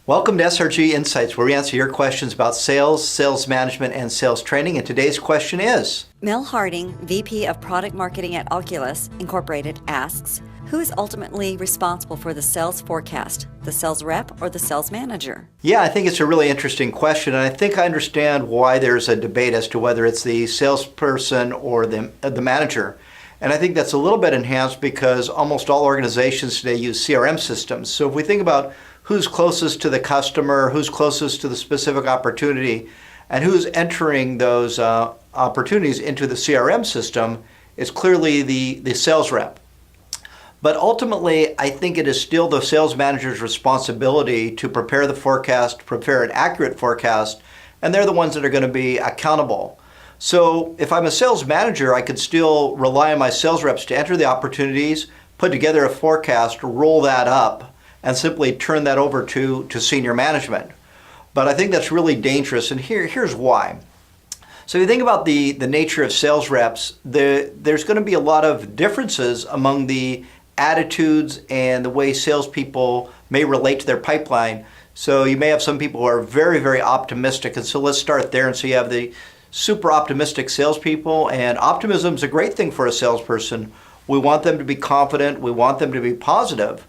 Welcome to SRG Insights, where we answer your questions about sales, sales management, and sales training. And today's question is... Mel Harding, VP of Product Marketing at Occulus, Incorporated, asks, who is ultimately responsible for the sales forecast, the sales rep or the sales manager? Yeah, I think it's a really interesting question, and I think I understand why there's a debate as to whether it's the salesperson or the manager. And I think that's a little bit enhanced because almost all organizations today use CRM systems. So if we think about who's closest to the customer, who's closest to the specific opportunity, and who's entering those opportunities into the CRM system, is clearly the sales rep. But ultimately, I think it is still the sales manager's responsibility to prepare the forecast, prepare an accurate forecast, and they're the ones that are going to be accountable. So if I'm a sales manager, I could still rely on my sales reps to enter the opportunities, put together a forecast, roll that up, and simply turn that over to senior management. But I think that's really dangerous, and here's why. So if you think about the nature of sales reps, there's going to be a lot of differences among the attitudes and the way salespeople may relate to their pipeline. So you may have some people who are very, very optimistic, and so let's start there. And so you have the super optimistic salespeople, and optimism is a great thing for a salesperson. We want them to be confident, we want them to be positive.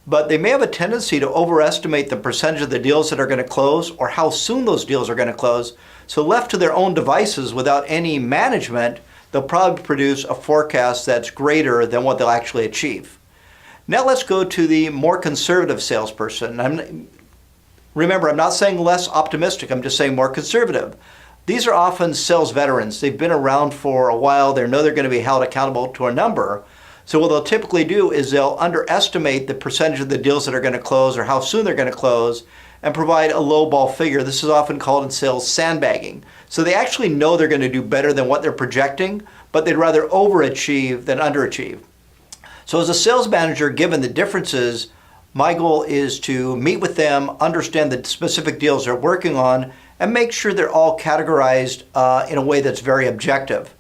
But they may have a tendency to overestimate the percentage of the deals that are going to close or how soon those deals are going to close. So left to their own devices without any management, they'll probably produce a forecast that's greater than what they'll actually achieve. Now let's go to the more conservative salesperson. Remember, I'm not saying less optimistic, I'm just saying more conservative. These are often sales veterans. They've been around for a while. They know they're going to be held accountable to a number. So what they'll typically do is they'll underestimate the percentage of the deals that are going to close or how soon they're going to close and provide a lowball figure. This is often called in sales sandbagging. So they actually know they're going to do better than what they're projecting, but they'd rather overachieve than underachieve. So as a sales manager, given the differences, my goal is to meet with them, understand the specific deals they're working on, and make sure they're all categorized in a way that's very objective.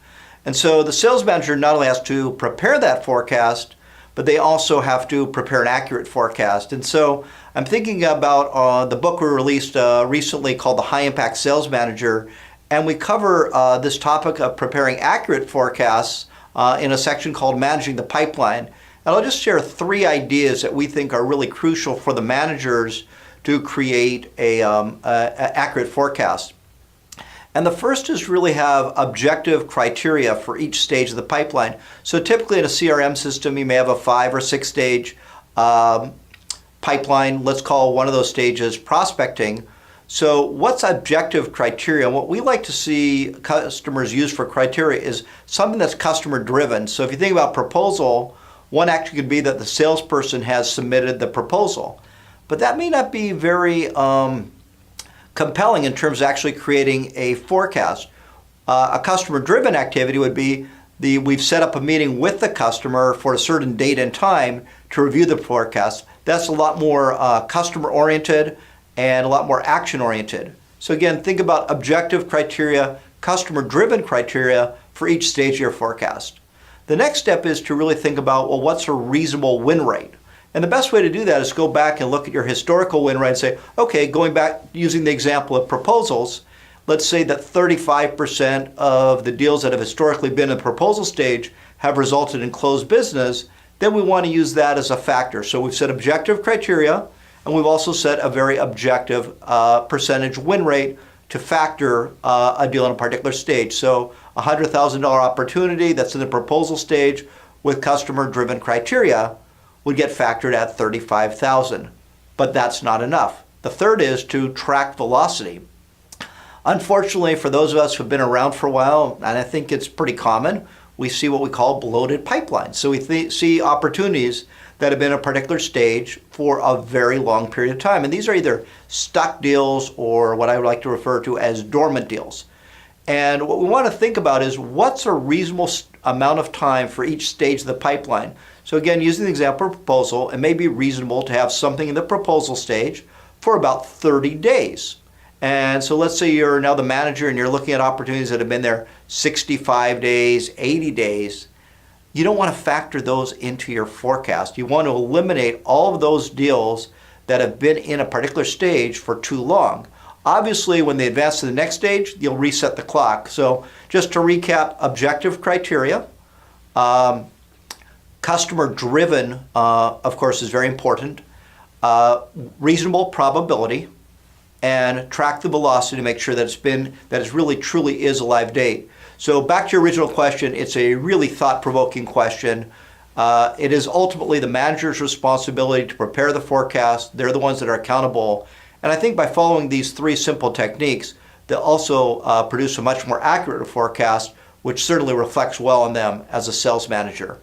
And so the sales manager not only has to prepare that forecast, but they also have to prepare an accurate forecast. And so I'm thinking about the book we released recently called The High Impact Sales Manager, and we cover this topic of preparing accurate forecasts in a section called Managing the Pipeline. And I'll just share 3 ideas that we think are really crucial for the managers to create an accurate forecast. And the first is really have objective criteria for each stage of the pipeline. So typically in a CRM system, you may have a 5 or 6 stage pipeline. Let's call one of those stages prospecting. So what's objective criteria? And what we like to see customers use for criteria is something that's customer driven. So if you think about proposal, one actually could be that the salesperson has submitted the proposal. But that may not be very compelling in terms of actually creating a forecast. A customer-driven activity would be we've set up a meeting with the customer for a certain date and time to review the forecast. That's a lot more customer-oriented and a lot more action-oriented. So again, think about objective criteria, customer-driven criteria for each stage of your forecast. The next step is to really think about, well, what's a reasonable win rate? And the best way to do that is go back and look at your historical win rate and say, okay, going back using the example of proposals, let's say that 35% of the deals that have historically been in the proposal stage have resulted in closed business, then we want to use that as a factor. So we've set objective criteria, and we've also set a very objective percentage win rate to factor a deal in a particular stage. So a $100,000 opportunity that's in the proposal stage with customer-driven criteria would get factored at $35,000, but that's not enough. The third is to track velocity. Unfortunately, for those of us who've been around for a while, and I think it's pretty common, we see what we call bloated pipelines. So we see opportunities that have been in a particular stage for a very long period of time. And these are either stuck deals or what I would like to refer to as dormant deals. And what we want to think about is what's a reasonable amount of time for each stage of the pipeline. So again, using the example of proposal, it may be reasonable to have something in the proposal stage for about 30 days. And so let's say you're now the manager and you're looking at opportunities that have been there 65 days, 80 days. You don't want to factor those into your forecast. You want to eliminate all of those deals that have been in a particular stage for too long. Obviously, when they advance to the next stage, you'll reset the clock. So just to recap, objective criteria, customer-driven, of course, is very important, reasonable probability, and track the velocity to make sure that it really truly is a live date. So back to your original question, it's a really thought-provoking question. It is ultimately the manager's responsibility to prepare the forecast. They're the ones that are accountable. And I think by following these three simple techniques, they'll also produce a much more accurate forecast, which certainly reflects well on them as a sales manager.